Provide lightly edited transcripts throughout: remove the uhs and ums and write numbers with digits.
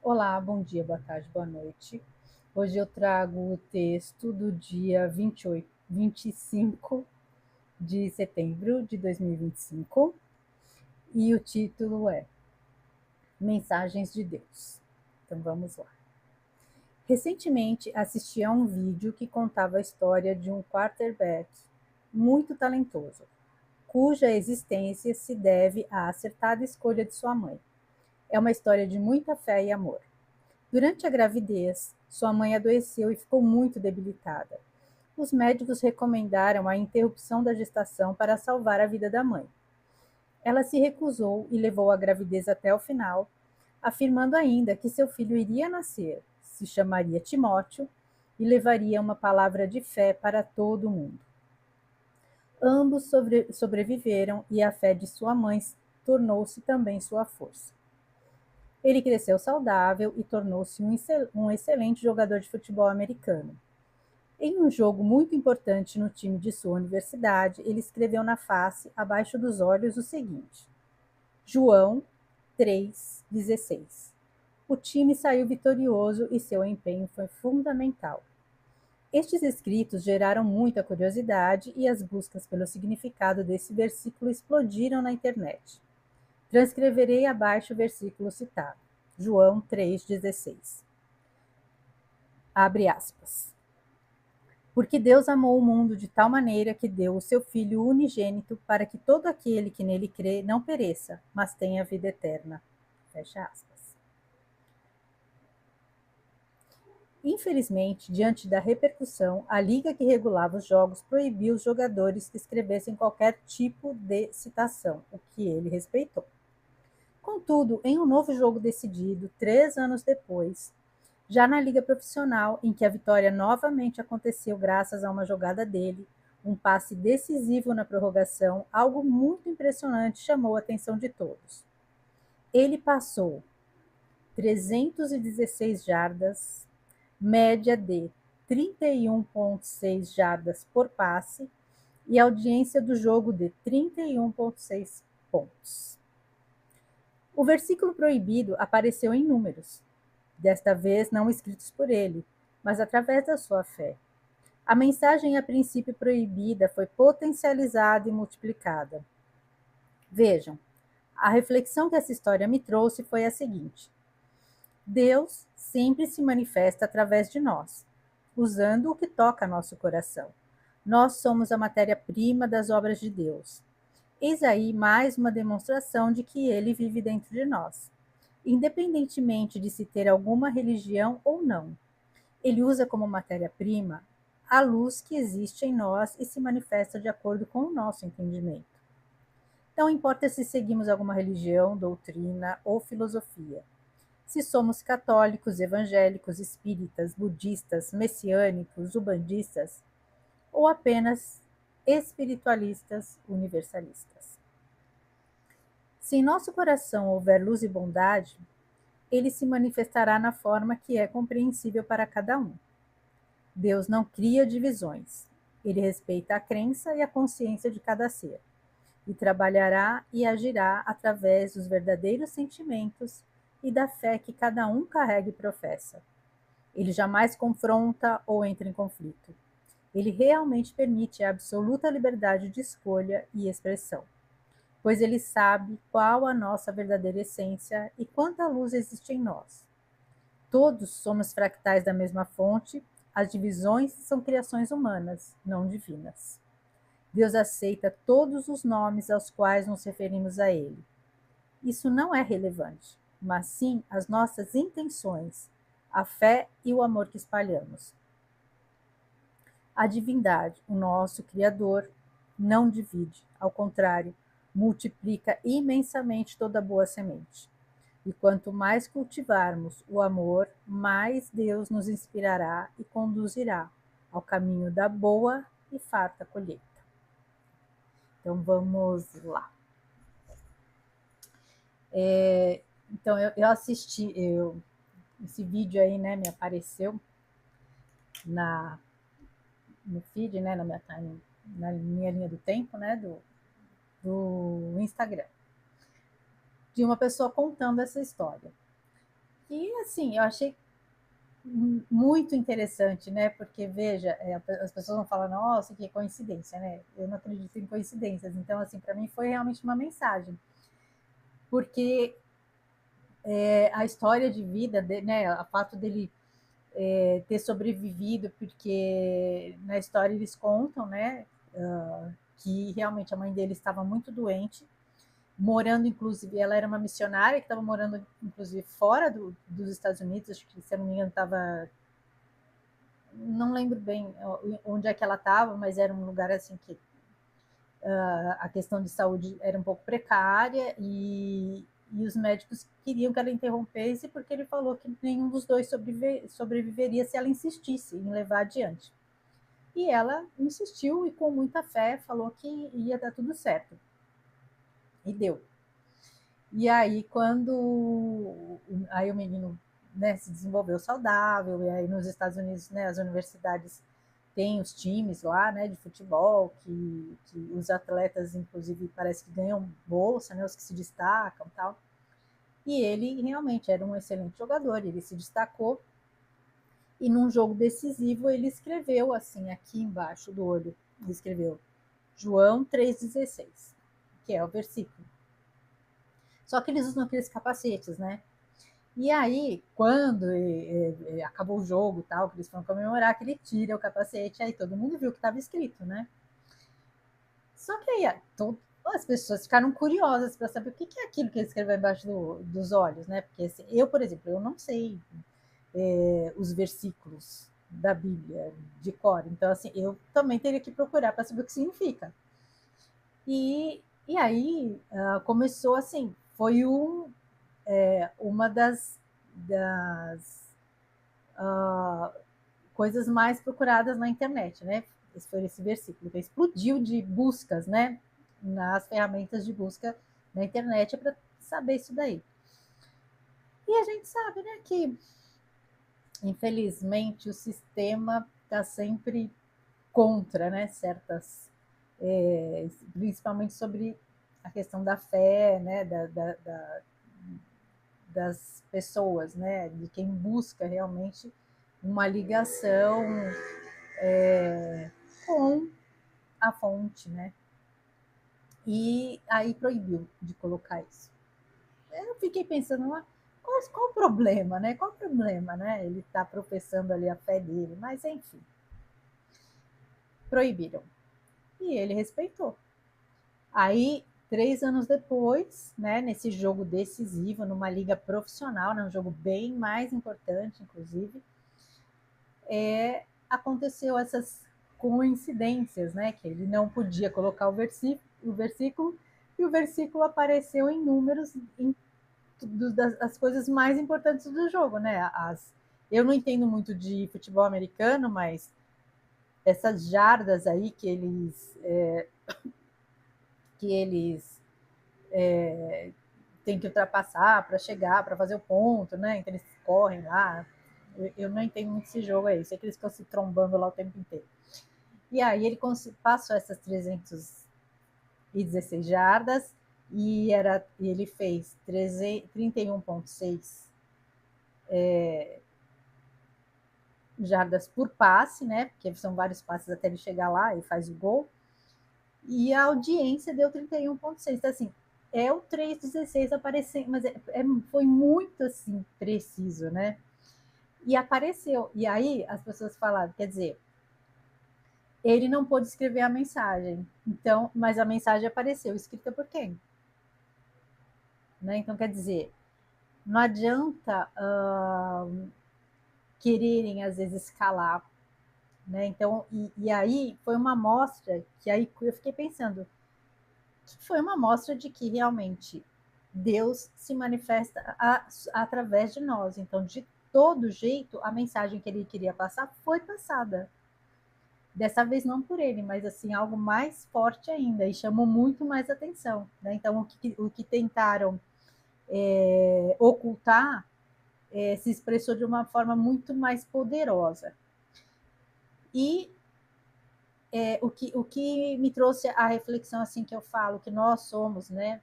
Olá, bom dia, boa tarde, boa noite. Hoje eu trago o texto do dia 25 de setembro de 2025 e o título é Mensagens de Deus. Então vamos lá. Recentemente assisti a um vídeo que contava a história de um quarterback muito talentoso, cuja existência se deve à acertada escolha de sua mãe. É uma história de muita fé e amor. Durante a gravidez, sua mãe adoeceu e ficou muito debilitada. Os médicos recomendaram a interrupção da gestação para salvar a vida da mãe. Ela se recusou e levou a gravidez até o final, afirmando ainda que seu filho iria nascer, se chamaria Timóteo e levaria uma palavra de fé para todo o mundo. Ambos sobreviveram e a fé de sua mãe tornou-se também sua força. Ele cresceu saudável e tornou-se um excelente jogador de futebol americano. Em um jogo muito importante no time de sua universidade, ele escreveu na face, abaixo dos olhos, o seguinte: João 3,16. O time saiu vitorioso e seu empenho foi fundamental. Estes escritos geraram muita curiosidade e as buscas pelo significado desse versículo explodiram na internet. Transcreverei abaixo o versículo citado. João 3,16. Abre aspas. Porque Deus amou o mundo de tal maneira que deu o seu Filho unigênito para que todo aquele que nele crê não pereça, mas tenha vida eterna. Fecha aspas. Infelizmente, diante da repercussão, a liga que regulava os jogos proibiu os jogadores que escrevessem qualquer tipo de citação, o que ele respeitou. Contudo, em um novo jogo decidido 3 anos depois, já na liga profissional, em que a vitória novamente aconteceu graças a uma jogada dele, um passe decisivo na prorrogação, algo muito impressionante chamou a atenção de todos. Ele passou 316 jardas, média de 31,6 jardas por passe e audiência do jogo de 31,6 pontos. O versículo proibido apareceu em números, desta vez não escritos por ele, mas através da sua fé. A mensagem a princípio proibida foi potencializada e multiplicada. Vejam, a reflexão que essa história me trouxe foi a seguinte: Deus sempre se manifesta através de nós, usando o que toca nosso coração. Nós somos a matéria-prima das obras de Deus. Eis aí mais uma demonstração de que ele vive dentro de nós, independentemente de se ter alguma religião ou não. Ele usa como matéria-prima a luz que existe em nós e se manifesta de acordo com o nosso entendimento. Não importa se seguimos alguma religião, doutrina ou filosofia. Se somos católicos, evangélicos, espíritas, budistas, messiânicos, ubandistas ou apenas espiritualistas universalistas. Se em nosso coração houver luz e bondade, ele se manifestará na forma que é compreensível para cada um. Deus não cria divisões. Ele respeita a crença e a consciência de cada ser, e trabalhará e agirá através dos verdadeiros sentimentos e da fé que cada um carrega e professa. Ele jamais confronta ou entra em conflito. Ele realmente permite a absoluta liberdade de escolha e expressão, pois ele sabe qual a nossa verdadeira essência e quanta luz existe em nós. Todos somos fractais da mesma fonte, as divisões são criações humanas, não divinas. Deus aceita todos os nomes aos quais nos referimos a Ele. Isso não é relevante, mas sim as nossas intenções, a fé e o amor que espalhamos. A divindade, o nosso Criador, não divide, ao contrário, multiplica imensamente toda boa semente. E quanto mais cultivarmos o amor, mais Deus nos inspirará e conduzirá ao caminho da boa e farta colheita. Então vamos lá. Então eu assisti, esse vídeo aí, né, me apareceu no feed, né, na minha linha do tempo, né, do Instagram, de uma pessoa contando essa história. E assim, eu achei muito interessante, né? Porque, veja, as pessoas vão falar, nossa, que coincidência, né? Eu não acredito em coincidências. Então, assim, para mim foi realmente uma mensagem. Porque a história de vida, né? O fato dele ter sobrevivido, porque na história eles contam, né? Que realmente a mãe dele estava muito doente, morando, inclusive, ela era uma missionária que estava morando, inclusive, fora dos Estados Unidos, acho que, se eu não me engano, estava, não lembro bem onde é que ela estava, mas era um lugar assim que a questão de saúde era um pouco precária e os médicos queriam que ela interrompesse porque ele falou que nenhum dos dois sobreviveria se ela insistisse em levar adiante. E ela insistiu e com muita fé falou que ia dar tudo certo. E deu. E aí, quando aí o menino, né, se desenvolveu saudável, e aí nos Estados Unidos, né, as universidades têm os times lá, né, de futebol, que os atletas, inclusive, parece que ganham bolsa, né, os que se destacam, tal. E ele realmente era um excelente jogador, ele se destacou, e num jogo decisivo ele escreveu assim, aqui embaixo do olho, ele escreveu João 3,16, que é o versículo. Só que eles usam aqueles capacetes, né? E aí, quando acabou o jogo, tal, que eles foram comemorar, que ele tira o capacete, aí todo mundo viu o que estava escrito, né? Só que aí as pessoas ficaram curiosas para saber o que é aquilo que ele escreveu embaixo dos olhos, né? Porque assim, eu, por exemplo, eu não sei os versículos da Bíblia de cor, então assim, eu também teria que procurar para saber o que significa. E aí começou assim, foi uma das coisas mais procuradas na internet, né? Esse foi esse versículo que explodiu de buscas, né? Nas ferramentas de busca na internet para saber isso daí. E a gente sabe, né, que infelizmente o sistema está sempre contra, né, certas, principalmente sobre a questão da fé, né, das pessoas, né, de quem busca realmente uma ligação com a fonte, né? E aí proibiu de colocar isso. Eu fiquei pensando, qual o problema, né? Qual o problema, né? Ele está professando ali a fé dele, mas enfim, proibiram. E ele respeitou. Aí, 3 anos depois, né, nesse jogo decisivo, numa liga profissional, né, um jogo bem mais importante, inclusive, aconteceu essas coincidências, né, que ele não podia colocar o versículo e o versículo apareceu em números das coisas mais importantes do jogo, né? Eu não entendo muito de futebol americano, mas essas jardas aí que eles têm que ultrapassar para chegar, para fazer o ponto, né? Então eles correm lá. Eu não entendo muito esse jogo aí. Sei que eles estão se trombando lá o tempo inteiro. E aí ele passou essas 316 jardas e ele fez 31,6 jardas por passe, né? Porque são vários passes até ele chegar lá e faz o gol. E a audiência deu 31,6. Então, assim, é o 3,16 aparecendo, mas foi muito assim preciso, né? E apareceu. E aí as pessoas falaram, quer dizer, ele não pôde escrever a mensagem. Então, mas a mensagem apareceu, escrita por quem? Né? Então, quer dizer, não adianta quererem às vezes escalar, né? Então, e aí foi uma amostra que aí eu fiquei pensando, que foi uma amostra de que realmente Deus se manifesta através de nós. Então, de todo jeito, a mensagem que ele queria passar foi passada. Dessa vez não por ele, mas assim, algo mais forte ainda, e chamou muito mais atenção. Né? Então, o que tentaram ocultar se expressou de uma forma muito mais poderosa. E o que me trouxe a reflexão assim que eu falo, que nós somos, né,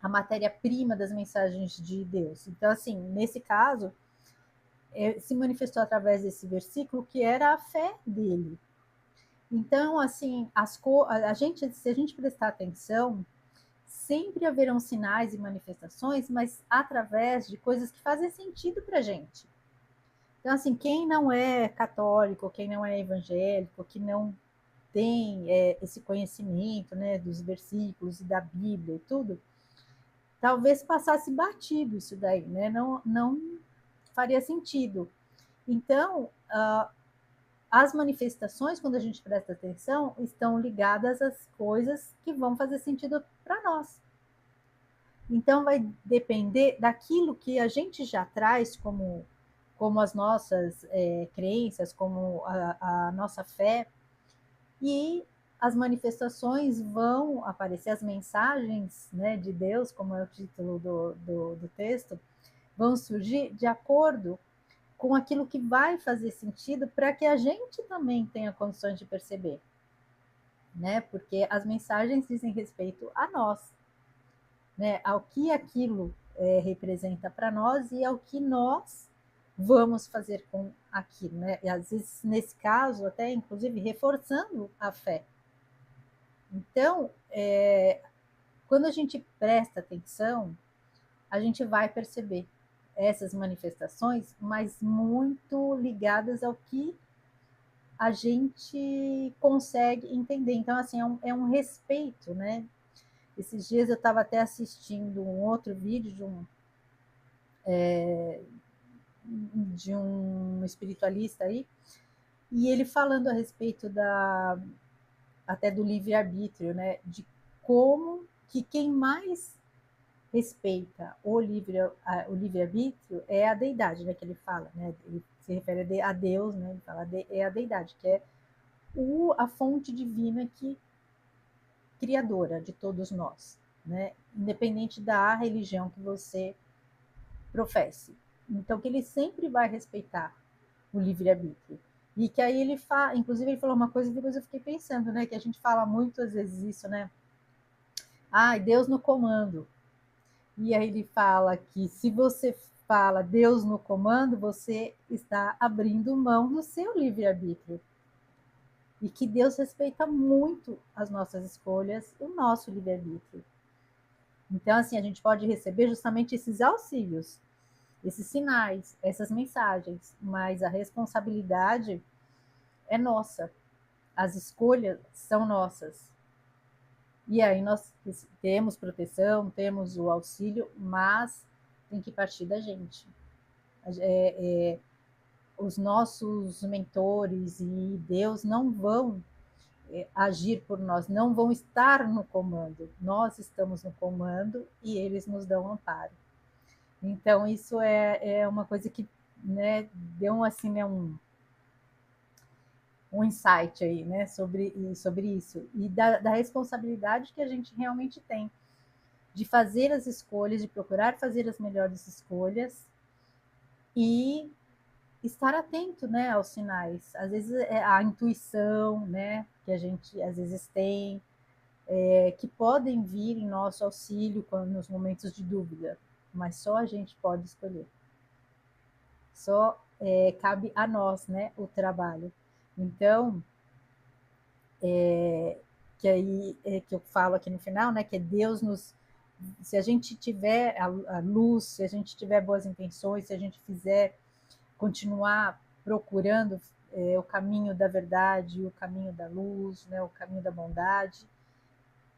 a matéria-prima das mensagens de Deus. Então, assim, nesse caso, se manifestou através desse versículo que era a fé dele. Então, assim, se a gente prestar atenção, sempre haverão sinais e manifestações, mas através de coisas que fazem sentido para a gente. Então, assim, quem não é católico, quem não é evangélico, que não tem esse conhecimento, né, dos versículos e da Bíblia e tudo, talvez passasse batido isso daí, né? Não faria sentido. Então, as manifestações, quando a gente presta atenção, estão ligadas às coisas que vão fazer sentido para nós. Então, vai depender daquilo que a gente já traz como as nossas crenças, como a nossa fé, e as manifestações vão aparecer, as mensagens, né, de Deus, como é o título do texto, vão surgir de acordo com aquilo que vai fazer sentido para que a gente também tenha condições de perceber, né? Porque as mensagens dizem respeito a nós, né? Ao que aquilo representa para nós e ao que nós vamos fazer com aquilo, né? E às vezes, nesse caso, até inclusive reforçando a fé. Então, quando a gente presta atenção, a gente vai perceber essas manifestações, mas muito ligadas ao que a gente consegue entender. Então, assim, é um respeito, né? Esses dias eu estava até assistindo um outro vídeo de um espiritualista aí, e ele falando a respeito até do livre-arbítrio, né? De como que quem mais respeita o livre-arbítrio é a deidade, né? Que ele fala, né? Ele se refere a Deus, né? Ele fala é a deidade, que é a fonte divina criadora de todos nós, né? Independente da religião que você professe. Então, que ele sempre vai respeitar o livre-arbítrio. E que aí inclusive ele falou uma coisa e depois eu fiquei pensando, né? Que a gente fala muito às vezes isso, né? Deus no comando. E aí ele fala que se você fala Deus no comando, você está abrindo mão do seu livre-arbítrio. E que Deus respeita muito as nossas escolhas, o nosso livre-arbítrio. Então, assim, a gente pode receber justamente esses auxílios, esses sinais, essas mensagens, mas a responsabilidade é nossa. As escolhas são nossas. E aí nós temos proteção, temos o auxílio, mas tem que partir da gente. Os nossos mentores e Deus não vão agir por nós, não vão estar no comando. Nós estamos no comando e eles nos dão amparo. Então, isso é uma coisa que, né, deu assim, né, um insight aí, né, sobre isso. E da responsabilidade que a gente realmente tem de fazer as escolhas, de procurar fazer as melhores escolhas e estar atento, né, aos sinais. Às vezes é a intuição, né, que a gente às vezes tem, que podem vir em nosso auxílio nos momentos de dúvida, mas só a gente pode escolher. Só cabe a nós, né, o trabalho. Então, que aí que eu falo aqui no final, né, que é Deus nos, se a gente tiver a luz, se a gente tiver boas intenções, se a gente fizer continuar procurando o caminho da verdade, o caminho da luz, né, o caminho da bondade,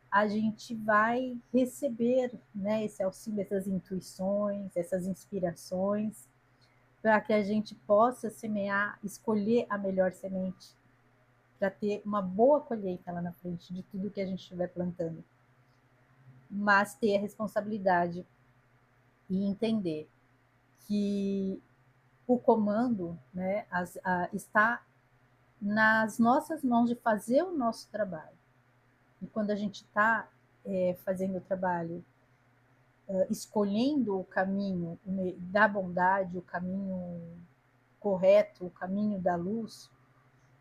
a gente vai receber, né, esse auxílio, essas intuições, essas inspirações, para que a gente possa semear, escolher a melhor semente, para ter uma boa colheita lá na frente de tudo que a gente estiver plantando. Mas ter a responsabilidade e entender que o comando, né, está nas nossas mãos de fazer o nosso trabalho. E quando a gente está fazendo o trabalho, escolhendo o caminho da bondade, o caminho correto, o caminho da luz,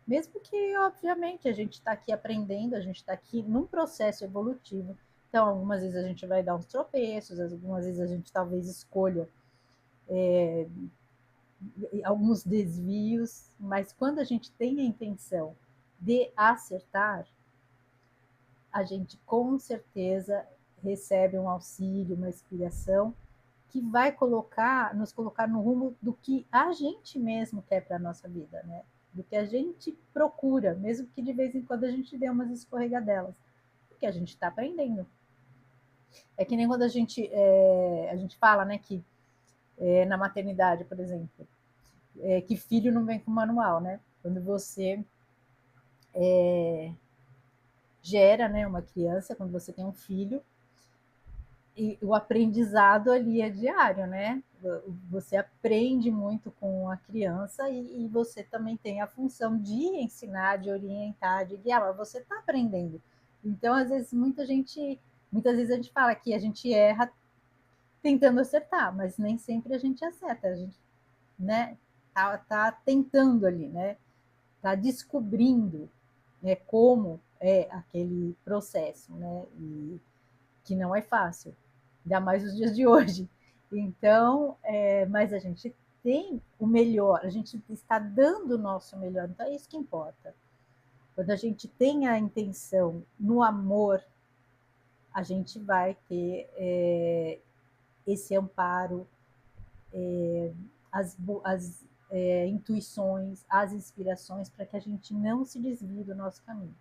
mesmo que, obviamente, a gente está aqui aprendendo, a gente está aqui num processo evolutivo, Então, algumas vezes a gente vai dar uns tropeços, algumas vezes a gente talvez escolha alguns desvios, mas quando a gente tem a intenção de acertar, a gente com certeza recebe um auxílio, uma inspiração que vai nos colocar no rumo do que a gente mesmo quer para a nossa vida, né? Do que a gente procura, mesmo que de vez em quando a gente dê umas escorregadelas, porque a gente está aprendendo. É que nem quando a gente fala, né, que na maternidade, por exemplo, que filho não vem com manual, né? Quando você gera, né, uma criança, quando você tem um filho, e o aprendizado ali é diário, né? Você aprende muito com a criança e você também tem a função de ensinar, de orientar, de guiar, mas você está aprendendo. Então, às vezes, muitas vezes a gente fala que a gente erra tentando acertar, mas nem sempre a gente acerta, a gente, né, tá tentando ali, né? Tá descobrindo, né, como é aquele processo, né? E que não é fácil, ainda mais nos dias de hoje. Então, mas a gente tem o melhor, a gente está dando o nosso melhor, então é isso que importa. Quando a gente tem a intenção no amor, a gente vai ter esse amparo, as intuições, as inspirações, para que a gente não se desvie do nosso caminho.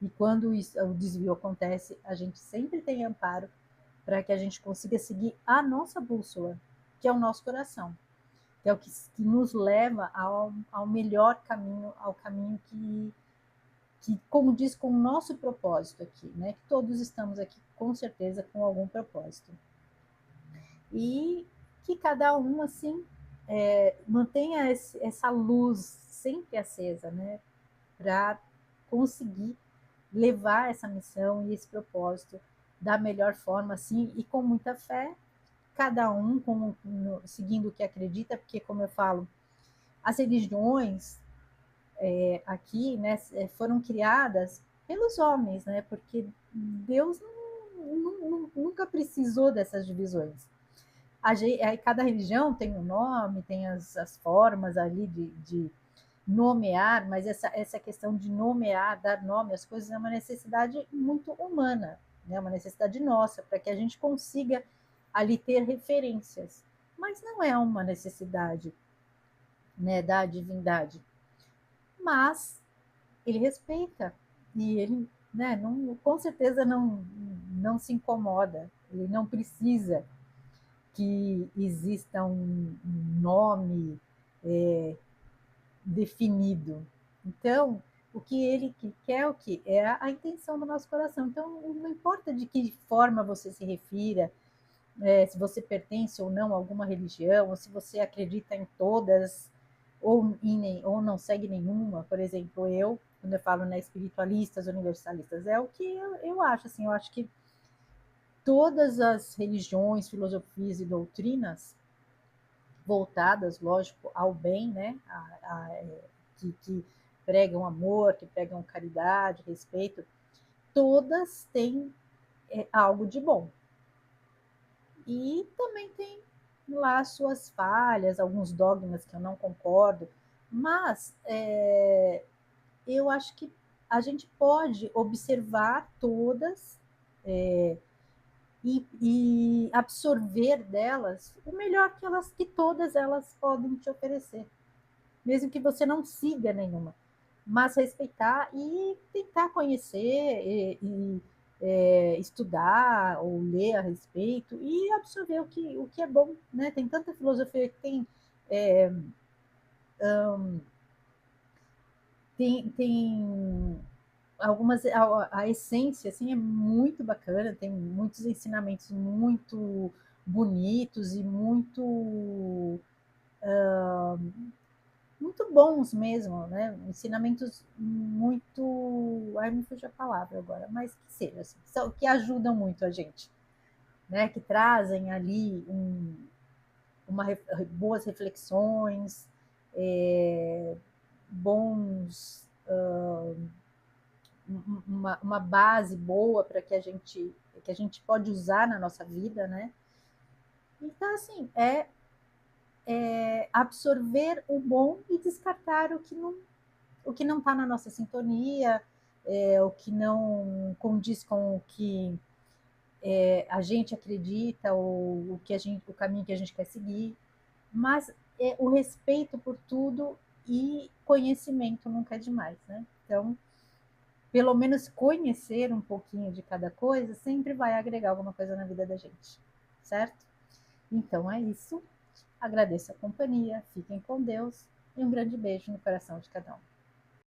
E quando o desvio acontece, a gente sempre tem amparo para que a gente consiga seguir a nossa bússola, que é o nosso coração, que é o que nos leva ao melhor caminho, ao caminho que, como diz, com o nosso propósito aqui, né? Que todos estamos aqui, com certeza, com algum propósito. E que cada um, assim, mantenha essa luz sempre acesa, né? Para conseguir levar essa missão e esse propósito da melhor forma, assim, e com muita fé, cada um seguindo o que acredita, porque, como eu falo, as religiões aqui, né, foram criadas pelos homens, né, porque Deus nunca precisou dessas divisões. Cada religião tem um nome, tem as formas ali de nomear, mas essa questão de nomear, dar nome às coisas é uma necessidade muito humana, né? Uma necessidade nossa, para que a gente consiga ali ter referências. Mas não é uma necessidade, né, da divindade. Mas ele respeita e ele, né, não, com certeza não se incomoda, ele não precisa que exista um nome definido. Então, o que ele quer o que é a intenção do nosso coração. Então, não importa de que forma você se refira, se você pertence ou não a alguma religião, ou se você acredita em todas ou não segue nenhuma. Por exemplo, eu, quando eu falo, né, espiritualistas, universalistas, é o que eu acho. Assim, eu acho que todas as religiões, filosofias e doutrinas voltadas, lógico, ao bem, né, que pregam amor, que pregam caridade, respeito, todas têm algo de bom. E também tem lá suas falhas, alguns dogmas que eu não concordo, mas eu acho que a gente pode observar todas e absorver delas o melhor que todas elas podem te oferecer, mesmo que você não siga nenhuma, mas respeitar e tentar conhecer estudar ou ler a respeito e absorver o que é bom, né? Tem tanta filosofia que tem algumas a essência assim é muito bacana, tem muitos ensinamentos muito bonitos e muito bons mesmo, né? Ensinamentos muito. Ai, me fugiu a palavra agora, mas que seja, assim, que ajudam muito a gente, né? Que trazem ali boas reflexões, bons. Uma base boa para que a gente que a gente pode usar na nossa vida, né? Então, assim, absorver o bom e descartar o que não está na nossa sintonia, o que não condiz com o que a gente acredita, ou o caminho que a gente quer seguir, mas o respeito por tudo e conhecimento nunca é demais, né? Então, pelo menos conhecer um pouquinho de cada coisa sempre vai agregar alguma coisa na vida da gente, certo? Então é isso. Agradeço a companhia, fiquem com Deus e um grande beijo no coração de cada um.